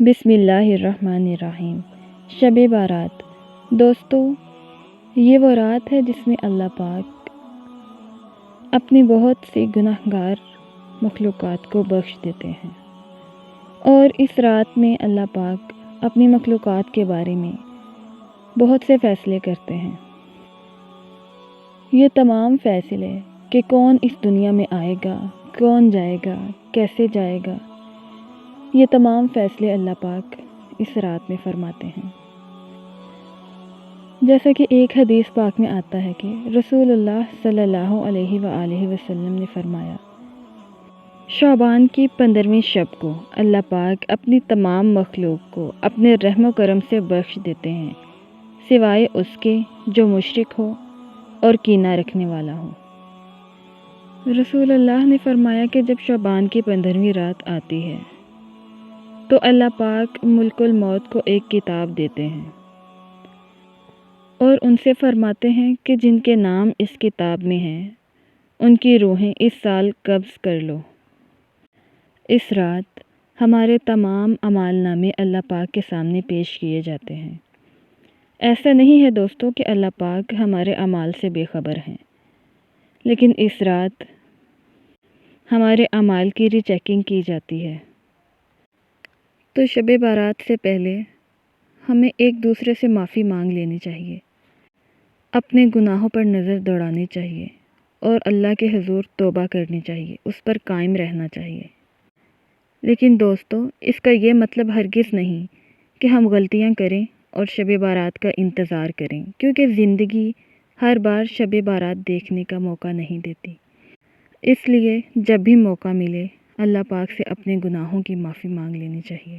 بسم اللہ الرحمن الرحیم۔ شب بارات۔ دوستو، یہ وہ رات ہے جس میں اللہ پاک اپنی بہت سی گناہگار مخلوقات کو بخش دیتے ہیں، اور اس رات میں اللہ پاک اپنی مخلوقات کے بارے میں بہت سے فیصلے کرتے ہیں۔ یہ تمام فیصلے کہ کون اس دنیا میں آئے گا، کون جائے گا، کیسے جائے گا، یہ تمام فیصلے اللہ پاک اس رات میں فرماتے ہیں۔ جیسا کہ ایک حدیث پاک میں آتا ہے کہ رسول اللہ صلی اللہ علیہ وآلہ وسلم نے فرمایا، شعبان کی 15ویں شب کو اللہ پاک اپنی تمام مخلوق کو اپنے رحم و کرم سے بخش دیتے ہیں، سوائے اس کے جو مشرک ہو اور کینہ رکھنے والا ہو۔ رسول اللہ نے فرمایا کہ جب شعبان کی 15ویں رات آتی ہے تو اللہ پاک ملک الموت کو ایک کتاب دیتے ہیں اور ان سے فرماتے ہیں کہ جن کے نام اس کتاب میں ہیں ان کی روحیں اس سال قبض کر لو۔ اس رات ہمارے تمام اعمال نامے اللہ پاک کے سامنے پیش کیے جاتے ہیں۔ ایسا نہیں ہے دوستو کہ اللہ پاک ہمارے اعمال سے بے خبر ہیں، لیکن اس رات ہمارے اعمال کی ری چیکنگ کی جاتی ہے۔ تو شب بارات سے پہلے ہمیں ایک دوسرے سے معافی مانگ لینی چاہیے، اپنے گناہوں پر نظر دوڑانی چاہیے اور اللہ کے حضور توبہ کرنی چاہیے، اس پر قائم رہنا چاہیے۔ لیکن دوستو، اس کا یہ مطلب ہرگز نہیں کہ ہم غلطیاں کریں اور شب بارات کا انتظار کریں، کیونکہ زندگی ہر بار شب بارات دیکھنے کا موقع نہیں دیتی۔ اس لیے جب بھی موقع ملے اللہ پاک سے اپنے گناہوں کی معافی مانگ لینی چاہیے۔